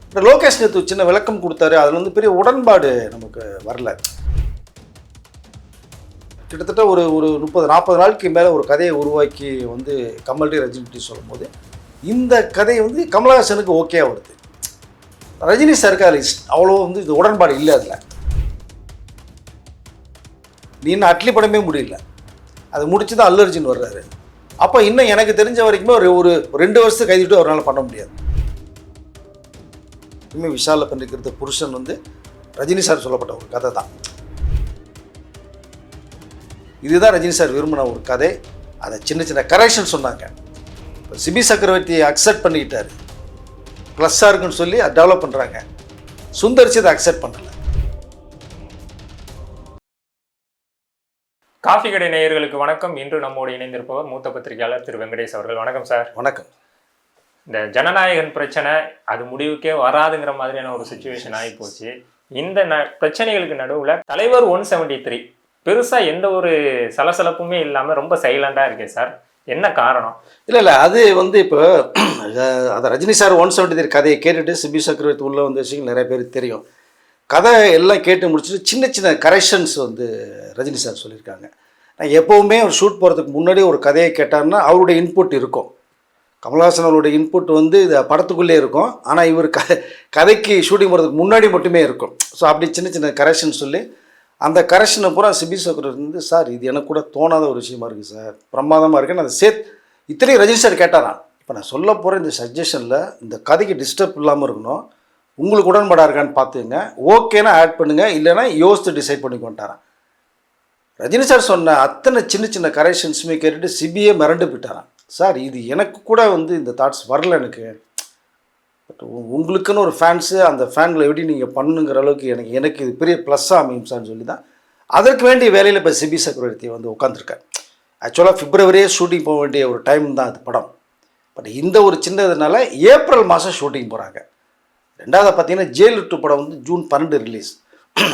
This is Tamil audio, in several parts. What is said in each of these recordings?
இப்போ லோகேஷ் நேற்று சின்ன விளக்கம் கொடுத்தாரு. அதில் வந்து பெரிய உடன்பாடு நமக்கு வரல. கிட்டத்தட்ட ஒரு ஒரு 30-40 நாளுக்கு மேலே ஒரு கதையை உருவாக்கி வந்து கமல்டி ரஜினிகிட்ட சொல்லும் போது இந்த கதை வந்து கமலஹாசனுக்கு ஓகே வருது. ரஜினி சாருக்கு அதில் அவ்வளோ வந்து இது உடன்பாடு இல்லை. அதில் நீ இன்னும் அட்லி படமே முடியல, அது முடிச்சு தான் அல்லு அர்ஜுன் வர்றாரு. அப்போ இன்னும் எனக்கு தெரிஞ்ச வரைக்குமே ஒரு 2 வருஷத்துக்கு கைதிட்டு அவரால் பண்ண முடியாது. இன்னும் விஷாலில் பண்ணிக்கிறது புருஷன் வந்து ரஜினி சார் சொல்லப்பட்ட ஒரு கதை தான். இதுதான் ரஜினி சார் விரும்பின ஒரு கதை. அதை சின்ன சின்ன கரெக்ஷன் சொன்னாங்க. சிபி சக்கரவர்த்தியை அக்செப்ட் பண்ணிக்கிட்டாரு, ப்ளஸ்ஸாக இருக்குன்னு சொல்லி அதை டெவலப் பண்ணுறாங்க. சுந்தரிச்சு அதை அக்செப்ட் பண்ணல. காஃபி கடை நேயர்களுக்கு வணக்கம். இன்று நம்மோடு இணைந்திருப்பவர் மூத்த பத்திரிகையாளர் திரு வெங்கடேஷ் அவர்கள். வணக்கம் சார். வணக்கம். இந்த ஜனநாயகன் பிரச்சனை அது முடிவுக்கே வராதுங்கிற மாதிரியான ஒரு சுச்சுவேஷன் ஆகி போச்சு. இந்த பிரச்சனைகளுக்கு நடுவில் தலைவர் 173 பெருசாக எந்த ஒரு சலசலப்புமே இல்லாமல் ரொம்ப சைலண்டாக இருக்கே சார், என்ன காரணம்? இல்லை அது வந்து இப்போ அதை ரஜினி சார் 173 கதையை கேட்டுட்டு சிபி சக்கரவர்த்தி உள்ளே வந்த விஷயங்கள் நிறைய பேருக்கு தெரியும். கதை எல்லாம் கேட்டு முடிச்சுட்டு சின்ன சின்ன கரெக்ஷன்ஸ் வந்து ரஜினி சார் சொல்லியிருக்காங்க. நான் எப்போவுமே ஒரு ஷூட் போகிறதுக்கு முன்னாடி ஒரு கதையை கேட்டார்னா அவருடைய இன்புட் இருக்கும். கமல்ஹாசன் அவருடைய இன்புட் வந்து இது படத்துக்குள்ளே இருக்கும். ஆனால் இவர் கதைக்கு ஷூட்டிங் போகிறதுக்கு முன்னாடி மட்டுமே இருக்கும். ஸோ அப்படி சின்ன சின்ன கரெக்ஷன் சொல்லி அந்த கரெக்ஷனை பூரா சிபி சக்கரவர்த்தி வந்து சார் இது எனக்கு கூட தோணாத ஒரு விஷயமா இருக்குது சார், பிரமாதமாக இருக்குன்னு அதை இத்தனையும் ரஜினி சார் கேட்டாரான். இப்போ நான் சொல்ல போகிற இந்த சஜஷனில் இந்த கதைக்கு டிஸ்டர்ப் இல்லாமல் இருக்கணும், உங்களுக்கு உடன்பாடாக இருக்கான்னு பார்த்துங்க, ஓகேனா ஆட் பண்ணுங்கள், இல்லைனா யோசித்து டிசைட் பண்ணிக்கொண்டாரான். ரஜினி சார் சொன்ன அத்தனை சின்ன சின்ன கரெக்ஷன்ஸுமே கேட்டுட்டு சிபியே மிரண்டு போயிட்டாரான். சார் இது எனக்கு கூட வந்து இந்த தாட்ஸ் வரல எனக்கு, பட் உங்களுக்குன்னு ஒரு ஃபேன்ஸு, அந்த ஃபேன்களை எப்படி நீங்கள் பண்ணுங்கிற அளவுக்கு எனக்கு இது பெரிய ப்ளஸ்ஸாக அமையும் சார்னு சொல்லி தான் அதற்கு வேண்டிய வேலையில் இப்போ சிபி சக்கரவர்த்தி வந்து உட்காந்துருக்கார். ஆக்சுவலாக பிப்ரவரியே ஷூட்டிங் போக வேண்டிய ஒரு டைம் தான் அது படம். பட் இந்த ஒரு சின்னதுனால ஏப்ரல் மாதம் ஷூட்டிங் போகிறாங்க. ரெண்டாவது பார்த்தீங்கன்னா ஜெயில் 2 படம் வந்து ஜூன் 12 ரிலீஸ்.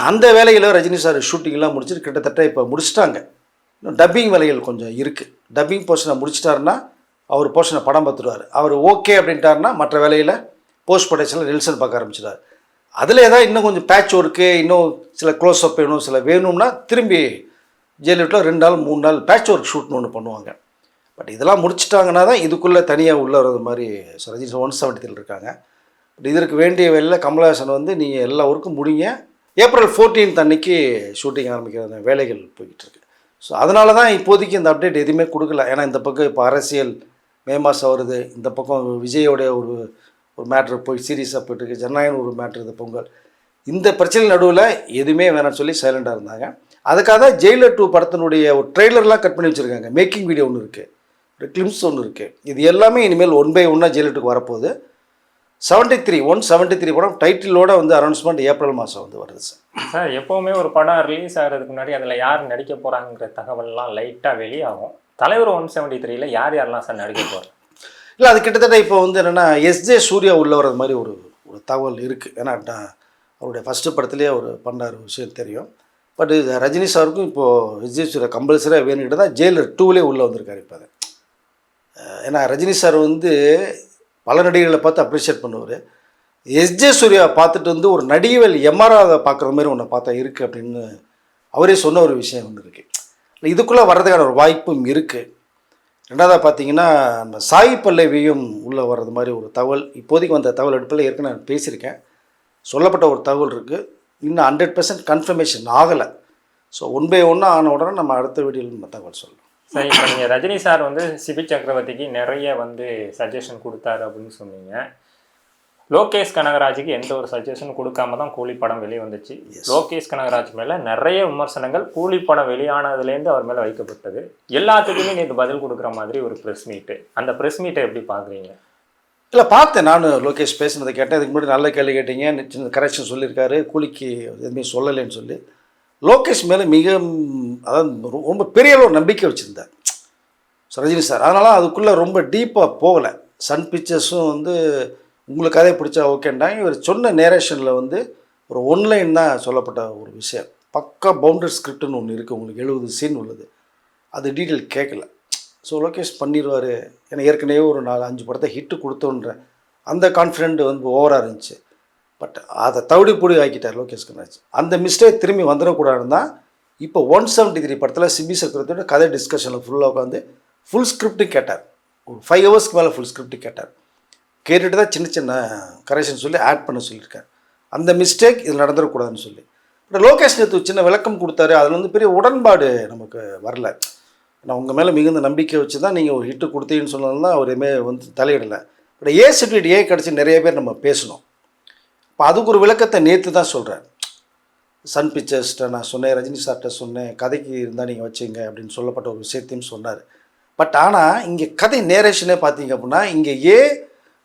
அந்த வேலையில் ரஜினி சார் ஷூட்டிங்லாம் முடிச்சுட்டு கிட்டத்தட்ட இப்போ முடிச்சிட்டாங்க. இன்னும் டப்பிங் வேலைகள் கொஞ்சம் இருக்குது. டப்பிங் போர்ஷனை முடிச்சிட்டாருன்னா அவர் போர்ஷனை படம் பார்த்துருவார். அவர் ஓகே அப்படின்ட்டாருன்னா மற்ற வேலையில் போஸ்ட் ப்ரொடக்ஷனில் நெல்சன் பார்க்க ஆரம்பிச்சிட்டார். அதில் ஏதாவது இன்னும் கொஞ்சம் பேட்ச் ஒர்க்கு, இன்னும் சில க்ளோஸ்அப் வேணும், சில வேணும்னா திரும்பி ஜெயலலிதா 2 நாள் 3 நாள் பேட்ச் ஒர்க் ஷூட்னு ஒன்று பண்ணுவாங்க. பட் இதெல்லாம் முடிச்சிட்டாங்கன்னா தான் இதுக்குள்ளே தனியாக உள்ள வர்றது மாதிரி ரஜினி 173 இருக்காங்க. பட் இதற்கு வேண்டிய வேலையில் கமல்ஹாசன் வந்து நீங்கள் எல்லா ஒர்க்கும் முடிங்க, ஏப்ரல் 14 அன்னைக்கு ஷூட்டிங் ஆரம்பிக்கிற வேலைகள் போய்கிட்டு இருக்கு. ஸோ அதனால தான் இப்போதைக்கு இந்த அப்டேட் எதுவுமே கொடுக்கல. ஏன்னா இந்த பக்கம் இப்போ அரசியல் மே மாதம் வருது, இந்த பக்கம் விஜயோடைய ஒரு மேட்ரு போய் சீரியஸாக போய்ட்டுருக்கு, ஜனநாயகன் ஒரு மேட்ரு, இந்த பொங்கல், இந்த பிரச்சனை நடுவில் எதுவுமே வேணாம்னு சொல்லி சைலண்டாக இருந்தாங்க. அதுக்காக தான் ஜெயிலர் 2 படத்தினுடைய ஒரு ட்ரெய்லர்லாம் கட் பண்ணி வச்சுருக்காங்க. மேக்கிங் வீடியோ ஒன்று இருக்குது, ஒரு கிளிம்ஸ் ஒன்று இருக்குது. இது எல்லாமே இனிமேல் 1 by 1 ஜெயிலர் 2 வரப்போகுது. 173 படம் டைட்டிலோட வந்து அனௌன்ஸ்மெண்ட் ஏப்ரல் மாதம் வந்து வருது சார். சார் எப்போவுமே ஒரு படம் ரிலீஸ் ஆகிறதுக்கு முன்னாடி அதில் யார் நடிக்க போகிறாங்கிற தகவல்லாம் லைட்டாக வெளியாகும். தலைவர் 173ல் யாரெல்லாம் சார் நடிக்க போகிறார்? இல்லை அது கிட்டத்தட்ட இப்போ வந்து என்னென்னா எஸ்ஜே சூர்யா உள்ளே வர்றது மாதிரி ஒரு தகவல் இருக்குது. ஏன்னா அவருடைய ஃபஸ்ட்டு படத்துலேயே அவர் பண்ணார் விஷயம் தெரியும். பட் இது ரஜினி சாருக்கும் இப்போது எஸ்ஜே சூர்யா கம்பல்சரியாக வேணுக்கிட்ட தான் ஜெயிலர் 2லேயே உள்ளே வந்திருக்காரு இப்போ. அது ஏன்னா ரஜினி சார் வந்து பல நடிகர்களை பார்த்து அப்ரிஷியேட் பண்ணுவார். எஸ்ஜே சூர்யா பார்த்துட்டு வந்து ஒரு நடிகவேல் எம்ஆராவை பார்க்குற மாதிரி ஒன்று பார்த்தா இருக்குது அப்படின்னு அவரே சொன்ன ஒரு விஷயம் ஒன்று இருக்குது. இதுக்குள்ளே வர்றதுக்கான ஒரு வாய்ப்பும் இருக்குது. ரெண்டாவதாக பார்த்தீங்கன்னா நம்ம சாய் பல்லவியும் உள்ளே வர்றது மாதிரி ஒரு தகவல் இப்போதைக்கு வந்த தகவல் எடுப்பில் ஏற்கனவே நான் பேசியிருக்கேன். சொல்லப்பட்ட ஒரு தகவல் இருக்குது, இன்னும் 100% கன்ஃபர்மேஷன் ஆகலை. ஸோ 1 by 1 ஆன உடனே நம்ம அடுத்த வீடியோவில் நம்ம தகவல் சொல்லலாம். சரி, இப்போ நீங்கள் ரஜினி சார் வந்து சிபி சக்கரவர்த்திக்கு நிறைய வந்து சஜஷன் கொடுத்தாரு அப்படின்னு சொன்னீங்க. லோகேஷ் கனகராஜுக்கு எந்த ஒரு சஜஷனும் கொடுக்காம தான் கூலி படம் வெளியே வந்துச்சு. லோகேஷ் கனகராஜ் மேலே நிறைய விமர்சனங்கள் கூலி படம் வெளியானதுலேருந்து அவர் மேலே வைக்கப்பட்டது. எல்லாத்துக்குமே நேற்று பதில் கொடுக்குற மாதிரி ஒரு ப்ரெஸ் மீட்டு, அந்த ப்ரெஸ் மீட்டை எப்படி பார்க்குறீங்க? இல்லை பார்த்தேன், நான் லோகேஷ் பேசுனதை கேட்டேன். அதுக்கு முன்னாடி நல்ல கேள்வி கேட்டீங்க, சின்ன கரெக்ஷன் சொல்லியிருக்காரு, கூலிக்கு எதுவுமே சொல்லலைன்னு சொல்லி. லோகேஷ் மேலே மிக அதாவது ரொம்ப பெரிய அளவு நம்பிக்கை வச்சுருந்தார் ரஜினி சார். அதனால் அதுக்குள்ளே ரொம்ப டீப்பாக போகலை. சன் பிக்சர்ஸும் வந்து உங்களுக்கு கதை பிடிச்சா ஓகேன்டாங்க. இவர் சொன்ன நேரேஷனில் வந்து ஒரு ஒன்லைன் தான் சொல்லப்பட்ட ஒரு விஷயம். பக்கா பவுண்டட் ஸ்கிரிப்டுன்னு ஒன்று இருக்குது, உங்களுக்கு 70 சீன் உள்ளது. அது டீட்டெயில் கேட்கல. ஸோ லோகேஷ் பண்ணிடுவார், ஏன்னா ஏற்கனவே ஒரு 4-5 படத்தை ஹிட்டு கொடுத்தோன்ற அந்த கான்ஃபிடென்ட் வந்து ஓவராக இருந்துச்சு. பட் அதை தவிடுபொடி ஆக்கிட்டார் லோகேஷ் கனகராஜ். அந்த மிஸ்டேக் திரும்பி வந்துடக்கூடாதுன்னு தான் இப்போ 173 படத்தில் சிபி சக்கரவர்த்தியோட கதை டிஸ்கஷனில் ஃபுல்லாக உட்காந்து ஃபுல் ஸ்கிரிப்ட்டு கேட்டார். ஒரு 5 ஹவர்ஸ்க்கு மேலே ஃபுல் ஸ்கிரிப்ட்டு கேட்டார். கேட்டுட்டு தான் சின்ன சின்ன கரெக்ஷன் சொல்லி ஆட் பண்ண சொல்லியிருக்கார். அந்த மிஸ்டேக் இதில் நடந்துடக்கூடாதுன்னு சொல்லி. பட் லோகேஷ் நேற்று சின்ன விளக்கம் கொடுத்தாரு. அதில் வந்து பெரிய உடன்பாடு நமக்கு வரல. நான் உங்கள் மேலே மிகுந்த நம்பிக்கை வச்சு தான் நீங்கள் ஒரு ஹிட்டு கொடுத்தீங்கன்னு சொன்னதுனால அவர் வந்து தலையிடலை. பட் ஏ சர்டிஃபிகேட் ஏ கிடச்சி நிறைய பேர் நம்ம பேசணும். இப்போ அதுக்கு ஒரு விளக்கத்தை நேற்று தான் சொல்கிறேன். சன் பிக்சர்ஸ்கிட்ட நான் சொன்னேன், ரஜினி சார்கிட்ட சொன்னேன், கதைக்கு இருந்தால் நீங்கள் வச்சுங்க அப்படின்னு சொல்லப்பட்ட ஒரு விஷயத்தையும் சொன்னார். பட் ஆனால் இங்கே கதை நேரேஷனே பார்த்தீங்க அப்படின்னா இங்கே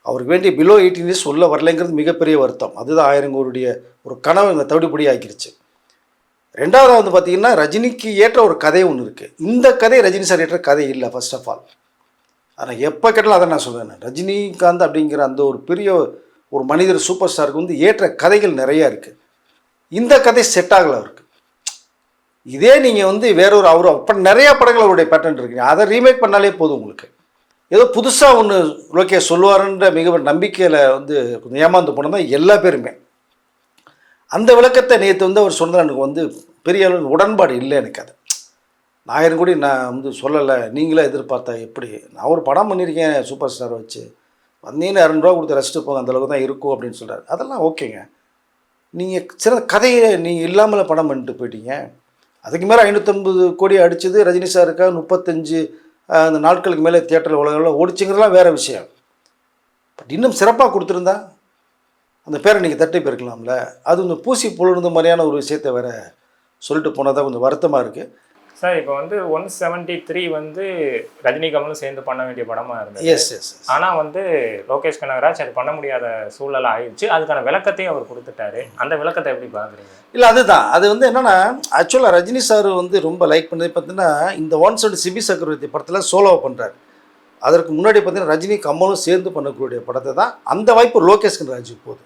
அவருக்கு வேண்டிய பிலோ 18 இயர்ஸ் உள்ள வரலைங்கிறது மிகப்பெரிய வருத்தம். அதுதான் 1000 கோடியுடைய ஒரு கனவு இங்கே தவிடுபடி ஆக்கிருச்சு. ரெண்டாவது வந்து பார்த்திங்கன்னா ரஜினிக்கு ஏற்ற ஒரு கதை ஒன்று இருக்குது. இந்த கதை ரஜினி சார் ஏற்ற கதை இல்லை ஃபர்ஸ்ட் ஆஃப் ஆல். ஆனால் எப்போ கேட்டாலும் அதை நான் சொல்லுவேன். ரஜினிகாந்த் அப்படிங்கிற அந்த ஒரு பெரிய ஒரு மனிதர் சூப்பர் ஸ்டாருக்கு வந்து ஏற்ற கதைகள் நிறையா இருக்குது. இந்த கதை செட் ஆகலை அவருக்கு. இதே நீங்கள் வந்து வேறொரு அப்போ நிறையா படங்கள் அவருடைய பேட்டர்ன் இருக்குங்க. அதை ரீமேக் பண்ணாலே போதும் உங்களுக்கு. ஏதோ புதுசாக ஒன்று லோகேஷ் சொல்லுவாருன்ற மிக நம்பிக்கையில் வந்து கொஞ்சம் ஏமாந்து போனது தான் எல்லா பேருமே. அந்த விளக்கத்தை நேற்று வந்து அவர் சொன்னது எனக்கு வந்து பெரிய அளவு உடன்பாடு இல்லை எனக்கு. அது 1000 கோடி நான் வந்து சொல்லலை, நீங்களே எதிர்பார்த்தா எப்படி? நான் ஒரு படம் பண்ணியிருக்கேன் சூப்பர் ஸ்டாரை வச்சு, வந்தீங்கன்னு 200 ரூபா கொடுத்து ரெஸ்ட்டு போங்க, அந்தளவுக்கு தான் இருக்கும் அப்படின்னு சொல்கிறார். அதெல்லாம் ஓகேங்க. நீங்கள் சில கதையை நீங்கள் இல்லாமல் படம் பண்ணிட்டு போயிட்டீங்க. அதுக்கு மேலே 550 கோடி அடித்தது ரஜினி சாருக்காக 35 அந்த நாட்களுக்கு மேலே தியேட்டரில் உலகில் ஓடிச்சுங்கிறதுலாம் வேறு விஷயம். பட் இன்னும் சிறப்பாக கொடுத்துருந்தா அந்த பேரை நீங்கள் தட்டி போயிருக்கலாம்ல. அது கொஞ்சம் பூசி பொழுது மாதிரியான ஒரு விஷயத்தை வேறு சொல்லிட்டு போனதாக கொஞ்சம் வருத்தமாக இருக்குது சார். இப்போ வந்து 173 வந்து ரஜினி கமலும் சேர்ந்து பண்ண வேண்டிய படமாக இருந்தது. எஸ். ஆனால் வந்து லோகேஷ் கனகராஜ் அது பண்ண முடியாத சூழல் ஆயிடுச்சு. அதுக்கான விளக்கத்தையும் அவர் கொடுத்துட்டாரு. அந்த விளக்கத்தை எப்படி பார்க்குறீங்க? இல்லை, அதுதான் அது வந்து என்னென்னா ஆக்சுவலாக ரஜினி சார் வந்து ரொம்ப லைக் பண்ணது பார்த்தீங்கன்னா இந்த 170 சிபி சக்கரவர்த்தி படத்தில் சோலோவை பண்ணுறாரு. அதற்கு முன்னாடி பார்த்தீங்கன்னா ரஜினி கமலும் சேர்ந்து பண்ணக்கூடிய படத்தை தான் அந்த வாய்ப்பு லோகேஷ் கனகராஜுக்கு போகுது.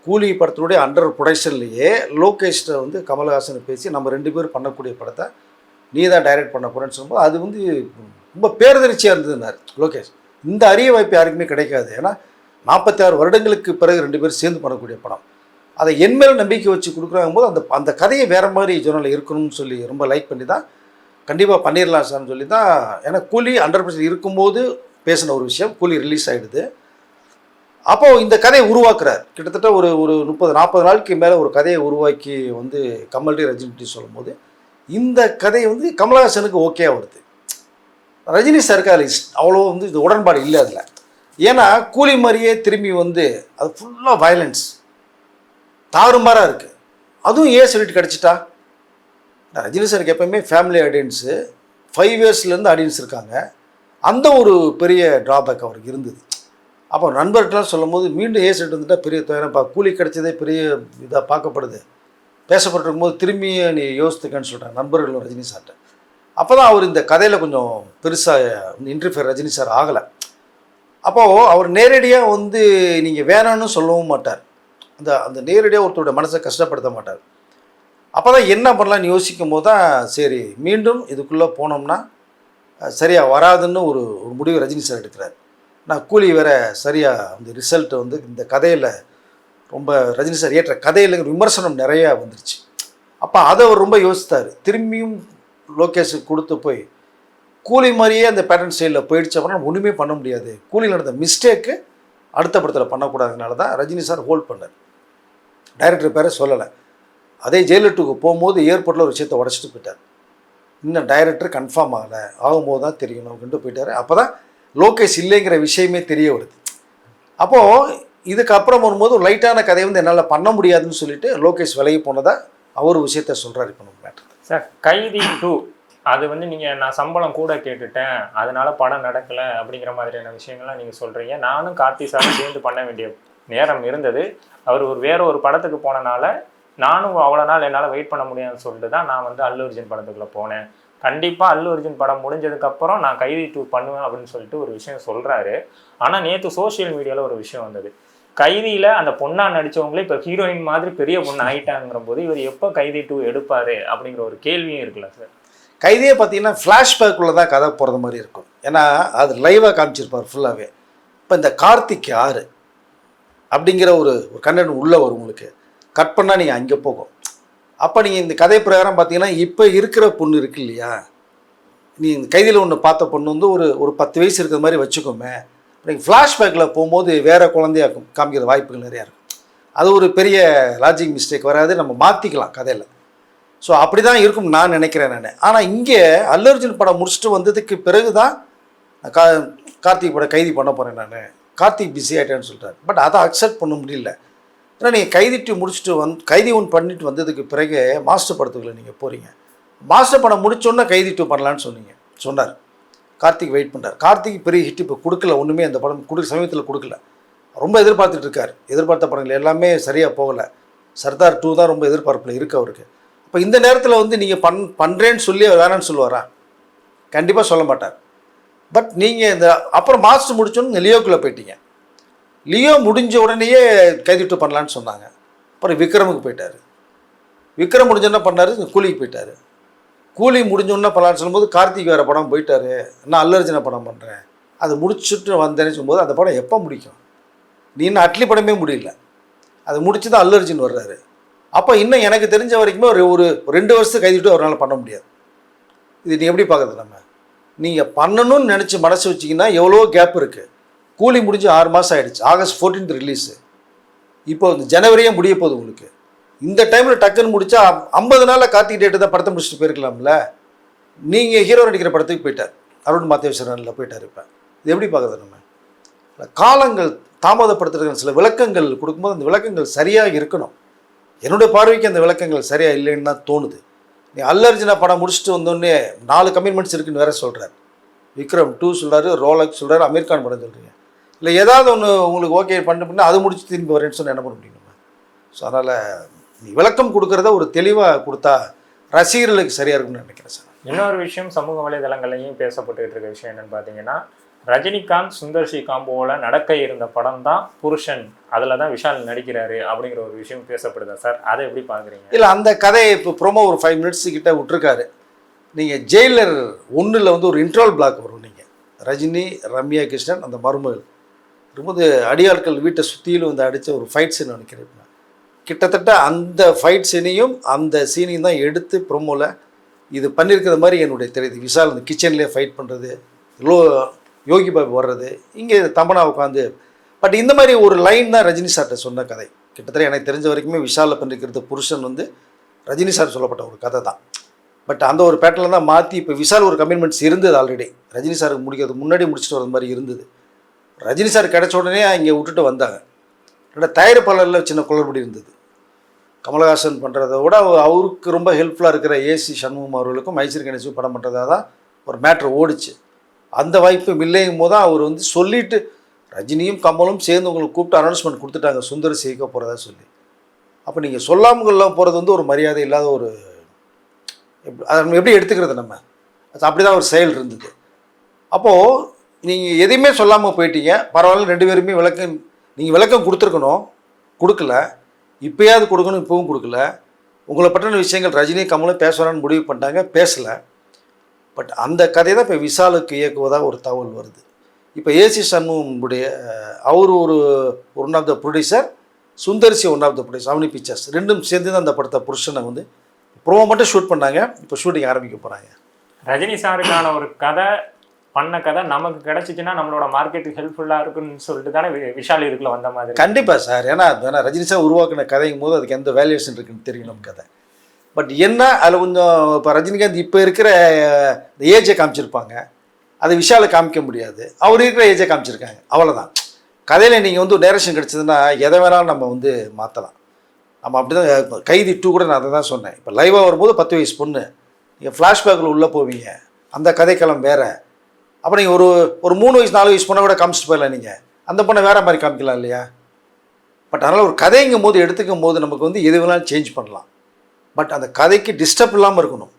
கூலி படத்தினுடைய அண்டர் ப்ரொடக்ஷன்லேயே லோகேஷ்ட வந்து கமல்ஹாசனை பேசி நம்ம 2 பேர் பண்ணக்கூடிய படத்தை நீ தான் டைரக்ட் பண்ண போகிறேன்னு சொல்லும்போது அது வந்து ரொம்ப பேரதிர்ச்சியாக இருந்ததுன்னார் லோகேஷ். இந்த அரிய வாய்ப்பு யாருக்குமே கிடைக்காது. ஏன்னா 46 வருடங்களுக்கு பிறகு 2 பேரும் சேர்ந்து பண்ணக்கூடிய படம். அதை என்மேல் நம்பிக்கை வச்சு கொடுக்குறாங்க போது அந்த கதையை வேறு மாதிரி ஜோனில் இருக்கணும்னு சொல்லி ரொம்ப லைக் பண்ணி தான் கண்டிப்பாக பண்ணிடலாம் சார்னு சொல்லி தான். ஏன்னா கூலி 100% இருக்கும்போது பேசின ஒரு விஷயம், கூலி ரிலீஸ் ஆகிடுது. அப்போது இந்த கதையை உருவாக்குறார். கிட்டத்தட்ட ஒரு 30-40 நாளுக்கு மேலே ஒரு கதையை உருவாக்கி வந்து கமல்டி ரஜினிட்டி சொல்லும் போது இந்த கதை வந்து கமல்ஹாசனுக்கு ஓகேயாக வருது. ரஜினி சாருக்கு அதில் அவ்வளோ வந்து இது உடன்பாடு இல்லை அதில். ஏன்னா கூலி மாதிரியே திரும்பி வந்து அது ஃபுல்லாக வயலன்ஸ் தாறுமாறாக இருக்குது. அதுவும் சொல்லிட்டு கிடச்சிட்டா. ரஜினி சாருக்கு எப்போயுமே ஃபேமிலி ஆடியன்ஸு 5 இயர்ஸ்லேருந்து ஆடியன்ஸ் இருக்காங்க. அந்த ஒரு பெரிய ட்ராபேக் அவருக்கு இருந்தது. அப்போ நண்பர்கள்லாம் சொல்லும் போது மீண்டும் சொல்லிட்டு வந்துட்டால் பெரிய தொகைப்பா கூலி கிடைச்சதே பெரிய இதாக பார்க்கப்படுது, பேசப்பட்டிருக்கும் போது திரும்பி நீ யோசித்துக்கன்னு சொல்கிறேன் நண்பர்களும் ரஜினி சார்கிட்ட. அப்போ தான் அவர் இந்த கதையில் கொஞ்சம் பெருசாக இன்டர்ஃபியர் ரஜினி சார் ஆகலை. அப்போது அவர் நேரடியாக வந்து நீங்கள் வேணான்னு சொல்லவும் மாட்டார். அந்த நேரடியாக ஒருத்தரோட மனசை கஷ்டப்படுத்த மாட்டார். அப்போ தான் என்ன பண்ணலான்னு யோசிக்கும் போது தான் சரி மீண்டும் இதுக்குள்ளே போனோம்னா சரியாக வராதுன்னு ஒரு முடிவு ரஜினி சார் எடுக்கிறார். நான் கூலி வேறு சரியாக அந்த ரிசல்ட் வந்து இந்த கதையில் ரொம்ப ரஜினி சார் ஏற்ற கதையில் விமர்சனம் நிறையா வந்துருச்சு. அப்போ அதை அவர் ரொம்ப யோசித்தார். திரும்பியும் லோகேஷுக்கு கொடுத்து போய் கூலி மாதிரியே அந்த பேட்டர்ன் ஸ்டைலில் போயிடுச்சு அப்படின்னா ஒன்றுமே பண்ண முடியாது. கூலியில் நடந்த மிஸ்டேக்கு அடுத்த படத்தில் பண்ணக்கூடாதுனால தான் ரஜினி சார் ஹோல்ட் பண்ணார். டைரக்டர் பேரை சொல்லலை. அதே ஜெயலலிதாவுக்கு போகும்போது ஏர்போர்ட்டில் ஒரு விஷயத்தை உடச்சிட்டு போயிட்டார். இன்னும் டைரக்டர் கன்ஃபார்ம் ஆகலை, ஆகும்போது தான் தெரியணும் கொண்டு போயிட்டார். அப்போ தான் லோகேஷ் இல்லைங்கிற விஷயமே தெரிய வருது. அப்போது இதுக்கப்புறம் வரும்போது ஒரு லைட்டான கதையை வந்து என்னால் பண்ண முடியாதுன்னு சொல்லிட்டு லோகேஷ் விலகி போனதாக அவர் விஷயத்த சொல்கிறார். இப்போ நம்ம மேட்டர் சார் கைதி 2 அது வந்து நீங்கள் நான் சம்பளம் கூட கேட்டுட்டேன் அதனால படம் நடக்கலை அப்படிங்கிற மாதிரியான விஷயங்கள்லாம் நீங்கள் சொல்கிறீங்க. நானும் கார்த்தி சார் சேர்ந்து பண்ண வேண்டிய நேரம் இருந்தது. அவர் வேற ஒரு படத்துக்கு போனனால நானும் அவ்வளோ நாள் என்னால் வெயிட் பண்ண முடியாதுன்னு சொல்லிட்டு தான் நான் வந்து அல்லு அர்ஜுன் படத்துக்குள்ளே போனேன். கண்டிப்பாக அல்லு அர்ஜுன் படம் முடிஞ்சதுக்கப்புறம் நான் கைதி 2 பண்ணுவேன் அப்படின்னு சொல்லிட்டு ஒரு விஷயம் சொல்கிறாரு. ஆனால் நேற்று சோஷியல் மீடியாவில் ஒரு விஷயம் வந்தது. கைதியில் அந்த பொண்ணா நடித்தவங்களே இப்போ ஹீரோயின் மாதிரி பெரிய பொண்ணு ஆகிட்டாங்கிற போது இவர் எப்போ கைதி 2 எடுப்பார் அப்படிங்கிற ஒரு கேள்வியும் இருக்குல்ல சார். கைதியே பார்த்தீங்கன்னா ஃப்ளாஷ்பேக்குள்ளே தான் கதை போகிறது மாதிரி இருக்கும். ஏன்னா அது லைவாக காமிச்சிருப்பார் ஃபுல்லாகவே. இப்போ இந்த கார்த்திக் யார், அப்படிங்கிற ஒரு கண்டென்ட் உள்ளே வரும் உங்களுக்கு. கட் பண்ணால் நீங்கள் அங்கே போகும். அப்போ நீங்கள் இந்த கதை பிரகாரம் பார்த்தீங்கன்னா இப்போ இருக்கிற பொண்ணு இருக்கு இல்லையா, நீ இந்த கைதியில் ஒன்று பார்த்த பொண்ணு வந்து ஒரு 10 வயசு இருக்கிற மாதிரி வச்சுக்கோமே. நீங்கள் ஃப்ளாஷ்பேக்கில் போகும்போது வேறு குழந்தையா காமிக்கிற வாய்ப்புகள் நிறையா இருக்கும். அது ஒரு பெரிய லாஜிக் மிஸ்டேக் வராது, நம்ம மாற்றிக்கலாம் கதையில். ஸோ அப்படி தான் இருக்கும் நான் நினைக்கிறேன் நான். ஆனால் இங்கே அல்லு அர்ஜுன் படம் முடிச்சுட்டு வந்ததுக்கு பிறகு தான் கார்த்திக் படம் கைதி பண்ண போகிறேன் நான். கார்த்திக் பிஸி ஆகிட்டேன்னு சொல்கிறார். பட் அதை அக்செப்ட் பண்ண முடியல. ஏன்னா நீங்கள் கைதி முடிச்சுட்டு கைதி 1 பண்ணிட்டு வந்ததுக்கு பிறகு மாஸ்டர் படத்துக்குள்ள நீங்கள் போகிறீங்க. மாஸ்டர் படம் முடிச்சோன்னே கைதி 2 பண்ணலான்னு சொன்னார். கார்த்திக் வெயிட் பண்ணுறார். கார்த்திக் பெரிய ஹிட் இப்போ கொடுக்கல, ஒன்றுமே அந்த படம் சமயத்தில் கொடுக்கல. ரொம்ப எதிர்பார்த்துட்டு இருக்கார். எதிர்பார்த்த படங்கள் எல்லாமே சரியாக போகலை. சர்தார் 2 தான் ரொம்ப எதிர்பார்ப்பில் இருக்குது அவருக்கு. இப்போ இந்த நேரத்தில் வந்து நீங்கள் பண்ணுறேன்னு சொல்லி அவர் வேணான்னு சொல்லுவாரா? கண்டிப்பாக சொல்ல மாட்டார். பட் நீங்கள் இந்த அப்புறம் மாஸ்டர் முடிச்சோன்னு லியோக்குள்ளே போயிட்டீங்க. லியோ முடிஞ்ச உடனேயே கைதி 2 பண்ணலான்னு சொன்னாங்க. அப்புறம் விக்ரமுக்கு போயிட்டார். விக்ரம் முடிஞ்சோன்னா பண்ணார், கூலிக்கு போயிட்டார். கூலி முடிஞ்சோன்னா பண்ணலான்னு சொல்லும்போது கார்த்திக் வேறு படம் போயிட்டார், நான் அல்லு அர்ஜுன படம் பண்ணுறேன், அது முடிச்சுட்டு வந்தேன்னு சொல்லும்போது அந்த படம் எப்போ முடிக்கும்? நீ இன்னும் அட்லி படமே முடியல, அது முடிச்சு தான் அல்லு அர்ஜுன் வர்றாரு. அப்போ இன்னும் எனக்கு தெரிஞ்ச வரைக்குமே ஒரு 2 வருஷத்துக்கு கைதி 2 அவரால் பண்ண முடியாது. இது நீ எப்படி பார்க்குறது? நம்ம நீங்கள் பண்ணணும்னு நினச்சி மனசு வச்சிங்கன்னா எவ்வளோ கேப் இருக்குது. கூலி முடிஞ்சு 6 மாதம் ஆகிடுச்சு. August 14 release. இப்போ இந்த ஜனவரியே முடிய போகுது உங்களுக்கு. இந்த டைமில் டக்குன்னு முடித்தா 50 நாளில் கார்த்திக் டேட்டு தான் படத்தை முடிச்சுட்டு போயிருக்கலாம்ல. நீங்கள் ஹீரோ நடிக்கிற படத்துக்கு போயிட்டார், அருண் மாத்தேஸ்வரனில் போயிட்டார். இப்போ இது எப்படி பார்க்குறது? நம்ம காலங்கள் தாமதப்படுத்துகிற சில விளக்கங்கள் கொடுக்கும்போது அந்த விளக்கங்கள் சரியாக இருக்கணும். என்னுடைய பார்வைக்கு அந்த விளக்கங்கள் சரியாக இல்லைன்னு தான் தோணுது. நீ அல்லு அர்ஜுனா படம் முடிச்சுட்டு வந்தோடனே 4 கமிட்மெண்ட்ஸ் இருக்குன்னு வேறு சொல்கிறார். விக்ரம் 2 சொல்கிறாரு, ரோலக்ஸ் சொல்கிறாரு, அமீர் கான் படம் சொல்கிறீங்க. இல்லை ஏதாவது ஒன்று உங்களுக்கு ஓகே பண்ணி அது முடிச்சு திரும்பி வரேன்னு சொன்னால் என்ன பண்ண முடியும் நம்ம? ஸோ அதனால் நீ விளக்கம் கொடுக்குறத ஒரு தெளிவாக கொடுத்தா ரசிகர்களுக்கு சரியாக இருக்கும்னு நினைக்கிறேன் சார். இன்னொரு விஷயம் சமூக வலைதளங்கள்லையும் பேசப்பட்டுக்கிட்டு இருக்க விஷயம் என்னென்னு பார்த்தீங்கன்னா, ரஜினிகாந்த் சுந்தர்சி காம்போவில் நடக்க இருந்த படம் தான் புருஷன், அதில் தான் விஷால் நடிக்கிறாரு அப்படிங்கிற ஒரு விஷயம் பேசப்படுதா சார்? அதை எப்படி பார்க்குறீங்க? இல்லை, அந்த கதையை இப்போ ப்ரோமோ ஒரு 5 மினிட்ஸ் கிட்ட விட்டுருக்காரு. நீங்கள் ஜெயிலர் 1 வந்து ஒரு இன்ட்ரோல் பிளாக் வரும். நீங்கள் ரஜினி, ரம்யா கிருஷ்ணன், அந்த மருமகள் இருக்கும்போது அடியாட்கள் வீட்டை சுற்றிலும் வந்து அடித்த ஒரு ஃபைட் சீன் நினைக்கிறேன். கிட்டத்தட்ட அந்த ஃபைட் சீனையும் அந்த சீனையும் தான் எடுத்து ப்ரோமோவில் இது பண்ணியிருக்கிற மாதிரி என்னுடைய தெரியுது. விஷால் அந்த கிச்சன்லேயே ஃபைட் பண்ணுறது, யோகி பாபு வர்றது, இங்கே தமனா உட்காந்து. பட் இந்த மாதிரி ஒரு லைன் தான் ரஜினி சார்கிட்ட சொன்ன கதை. கிட்டத்தட்ட எனக்கு தெரிஞ்ச வரைக்குமே விஷாலில் பண்ணிருக்கிறது புருஷன் வந்து ரஜினி சார் சொல்லப்பட்ட ஒரு கதை தான். பட் அந்த ஒரு பேட்டர்னில் தான் மாற்றி இப்போ விஷால் ஒரு கமிட்மெண்ட்ஸ் இருந்தது ஆல்ரெடி. ரஜினி சாருக்கு முடிக்கிறதுக்கு முன்னாடி முடிச்சுட்டு வர மாதிரி இருந்தது. ரஜினி சார் கிடைச்ச உடனே இங்கே விட்டுட்டு வந்தாங்க. தயாரிப்பாளரில் சின்ன குளறுபடி இருந்தது. கமலஹாசன் பண்ணுறத விட அவருக்கு ரொம்ப ஹெல்ப்ஃபுல்லாக இருக்கிற ஏசி சண்முகம் அவர்களுக்கும் மைசூர் கணேசும் படம் பண்ணுறதா தான் ஒரு மேட்ரு ஓடிச்சு. அந்த வாய்ப்பு இல்லைங்கும் போது தான் அவர் வந்து சொல்லிவிட்டு ரஜினியும் கமலும் சேர்ந்து உங்களுக்கு கூப்பிட்டு அனௌன்ஸ்மெண்ட் கொடுத்துட்டாங்க சுந்தர் சேர்க்க போகிறதா சொல்லி. அப்போ நீங்கள் சொல்லாமலாம் போகிறது வந்து ஒரு மரியாதை இல்லாத ஒரு, அதை நம்ம எப்படி எடுத்துக்கிறது? நம்ம அப்படி தான் ஒரு செயல் இருந்தது. அப்போது நீங்கள் எதையுமே சொல்லாமல் போயிட்டீங்க, பரவாயில்ல. 2 பேருமே நீங்கள் விளக்கம் கொடுத்துருக்கணும், கொடுக்கல. இப்போயாவது கொடுக்கணும், இப்போவும் கொடுக்கல. உங்களை பற்றின விஷயங்கள் ரஜினி கமலும் பேசுகிறான்னு முடிவு பண்ணிட்டாங்க, பேசலை. பட் அந்த கதையை தான் இப்போ விஷாலுக்கு இயக்குவதாக ஒரு தகவல் வருது. இப்போ ஏசி சண்முகமுடைய அவர் ஒரு one of the producer, Sundar C one of the producer, Avni pictures ரெண்டும் சேர்ந்து தான் அந்த படத்தை புருஷனை வந்து ப்ரோமோ மட்டும் ஷூட் பண்ணாங்க. இப்போ ஷூட்டிங் ஆரம்பிக்க போகிறாங்க. ரஜினி சாருக்கான ஒரு கதை பண்ண கதை நமக்கு கிடச்சிச்சின்னா நம்மளோட மார்க்கெட்டுக்கு ஹெல்ப்ஃபுல்லாக இருக்குன்னு சொல்லிட்டு தானே விஷால் இதுக்குள்ள வந்த மாதிரி. கண்டிப்பாக சார். ஏன்னா ரஜினி சார் உருவாக்கின கதைங்கும் போது அதுக்கு எந்த வேல்யூஷன் இருக்குன்னு தெரியும் நம்ம கதை. பட் என்ன அதில் கொஞ்சம் இப்போ ரஜினிகாந்த் இப்போ இருக்கிற ஏஜை காமிச்சிருப்பாங்க, அதை விஷாலை காமிக்க முடியாது. அவர் இருக்கிற ஏஜை காமிச்சிருக்காங்க, அவ்வளோதான். கதையில் நீங்கள் வந்து டேரக்ஷன் கிடச்சதுன்னா எதை வேணாலும் நம்ம வந்து மாற்றலாம். நம்ம அப்படி தான் கைதி 2 கூட நான் அதை தான் சொன்னேன். இப்போ லைவாக வரும்போது 10 வயசு பொண்ணு, நீங்கள் ஃப்ளாஷ்பேக்கில் உள்ளே போவீங்க, அந்த கதைக்களம் வேறு. அப்போ நீங்கள் ஒரு 3 வயசு 4 வயசு பொண்ணை கூட காமிச்சிட்டு போயிடலாம். நீங்கள் அந்த பொண்ணை வேறு மாதிரி காமிக்கலாம் இல்லையா? பட் அதனால் ஒரு கதைங்கும் போது எடுத்துக்கும் போது நமக்கு வந்து எது வேணாலும் சேஞ்ச் பண்ணலாம். பட் அந்த கதைக்கு டிஸ்டர்ப் இல்லாமல் இருக்கணும்,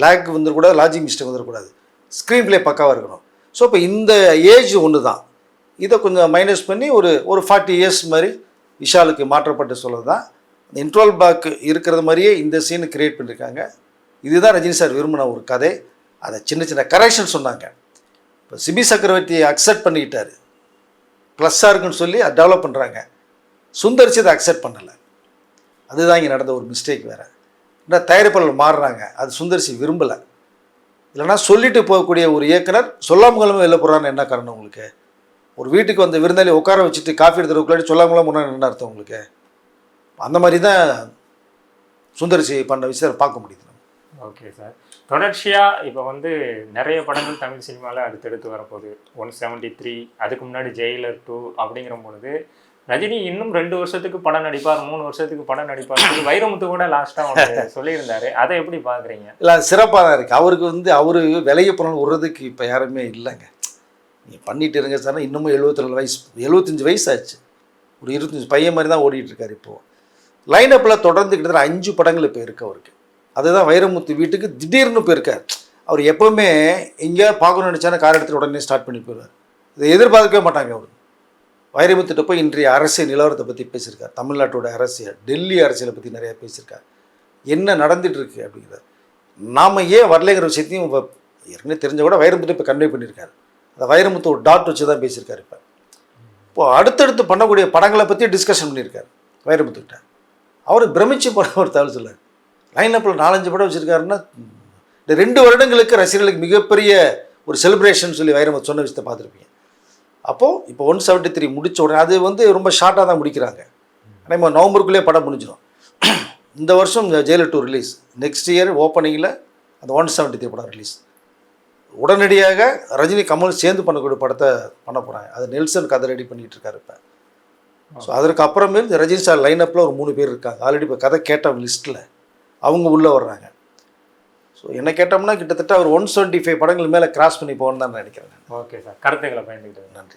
லேக் வந்துடக்கூடாது, லாஜிக் மிஸ்டேக் வந்துடக்கூடாது, ஸ்க்ரீன் ப்ளே பக்காவாக இருக்கணும். ஸோ இப்போ இந்த ஏஜ் ஒன்று தான், இதை கொஞ்சம் மைனஸ் பண்ணி ஒரு 40 இயர்ஸ் மாதிரி விஷாலுக்கு மாற்றப்பட்டு சொல்கிறது தான். இந்த இன்ட்ரோல் பேக் இருக்கிறது மாதிரியே இந்த சீனு கிரியேட் பண்ணியிருக்காங்க. இதுதான் ரஜினி சார் விரும்பின ஒரு கதை. அதை சின்ன சின்ன கரெக்ஷன் சொன்னாங்க. இப்போ சிபி சக்கரவர்த்தியை அக்செப்ட் பண்ணிக்கிட்டார், ப்ளஸ்ஸாக இருக்குன்னு சொல்லி அதை டெவலப் பண்ணுறாங்க. சுந்தரிச்சு அதை அக்செப்ட் பண்ணலை. அதுதான் இங்கே நடந்த ஒரு மிஸ்டேக் வேறு. ஏன்னா தயாரிப்பாளர்கள் மாறுறாங்க, அது சுந்தரிசி விரும்பலை. இல்லைனா சொல்லிட்டு போகக்கூடிய ஒரு இயக்குனர் சொல்லாமங்கலமே வெளில போகிறான்னு என்ன காரணம் உங்களுக்கு? ஒரு வீட்டுக்கு வந்து விருந்தாளி உட்கார வச்சுட்டு காஃபி எடுத்துகிட்டு சொல்லாமங்கலாம் முன்னாடி என்ன அர்த்தம் உங்களுக்கு? அந்த மாதிரி தான் சுந்தரிசி பண்ண விஷயத்தை பார்க்க முடியுது. Okay sir. தொடர்ச்சியாக இப்போ வந்து நிறைய படங்கள் தமிழ் சினிமாவில் அடுத்தடுத்து வரப்போகுது. 173, அதுக்கு முன்னாடி ஜெயிலர் 2 அப்படிங்கிற பொழுது ரஜினி இன்னும் 2 வருஷத்துக்கு படம் நடிப்பார், 3 வருஷத்துக்கு படம் நடிப்பார், வைரமுத்து கூட லாஸ்ட்டாக சொல்லியிருந்தாரு. அதை எப்படி பார்க்குறீங்க? இல்லை, அது சிறப்பாக தான் இருக்குது. அவருக்கு வந்து அவர் விலையை போனாலும் விடுறதுக்கு இப்போ யாருமே இல்லைங்க. நீங்கள் பண்ணிட்டு இருங்க சார். இன்னமும் 74 வயசு, 75 வயசு ஆச்சு. ஒரு 25 பையன் மாதிரி தான் ஓடிட்டுருக்காரு. இப்போது லைனப்பில் தொடர்ந்து கிட்டத்தட்ட 5 படங்கள் இப்போ இருக்குது அவருக்கு. அதுதான் வைரமுத்து வீட்டுக்கு திடீர்னு போயிருக்கார். அவர் எப்போவுமே எங்கேயா பார்க்கணும்னு நினச்சாலும் கார் எடுத்துகிட்டு உடனே ஸ்டார்ட் பண்ணி போயிடுவார். இதை எதிர்பார்க்கவே மாட்டாங்க. அவர் வைரமுத்துட்ட போய் இன்றைய அரசியல் நிலவரத்தை பற்றி பேசியிருக்கார். தமிழ்நாட்டோட அரசியல், டெல்லி அரசியலை பற்றி நிறையா பேசியிருக்கார். என்ன நடந்துகிட்ருக்கு அப்படிங்கிறார். நாம் ஏன் வரலைங்கிற விஷயத்தையும் ஏற்கனவே தெரிஞ்ச கூட வைரமுத்து இப்போ கன்வே பண்ணியிருக்காரு. அந்த வைரமுத்து ஒரு டாட் வச்சு தான் பேசியிருக்காரு. இப்போது அடுத்தடுத்து பண்ணக்கூடிய படங்களை பற்றி டிஸ்கஷன் பண்ணியிருக்காரு வைரமுத்துக்கிட்ட. அவர் பிரமிச்சு போன ஒரு தகவல் சொல்லார். லைனப்பில் 4-5 படம் வச்சுருக்காருன்னா இந்த 2 வருடங்களுக்கு ரசிகர்களுக்கு மிகப்பெரிய ஒரு செலிப்ரேஷன் சொல்லி வைரமுத்து சொன்ன விஷயத்தை பார்த்துருப்பீங்க. அப்போது இப்போ 173 முடித்த உடனே அது வந்து ரொம்ப ஷார்ட்டாக தான் முடிக்கிறாங்க. ஆனால் இப்போ நவம்பருக்குள்ளேயே படம் முடிஞ்சிடும். இந்த வருஷம் ஜெயிலர் 2 ரிலீஸ், நெக்ஸ்ட் இயர் ஓப்பனிங்கில் அந்த 173 படம் ரிலீஸ். உடனடியாக ரஜினி கமல் சேர்ந்து பண்ணக்கூடிய படத்தை பண்ண போகிறாங்க. அது நெல்சன் கதை ரெடி பண்ணிகிட்டு இருக்காரு இப்போ. ஸோ அதற்கு அப்புறமேல் ரஜினி சார் லைனப்பில் ஒரு 3 பேர் இருக்காங்க. ஆல்ரெடி இப்போ கதை கேட்டவங்க லிஸ்ட்டில் அவங்க உள்ளே வர்றாங்க. ஸோ என்ன கேட்டோம்னா கிட்டத்தட்ட அவர் 175 படங்கள் மேலே கிராஸ் பண்ணி போகணுன்னு தான் நினைக்கிறேன். ஓகே சார், கருத்துக்களை பயந்துக்கிட்டு நன்றி.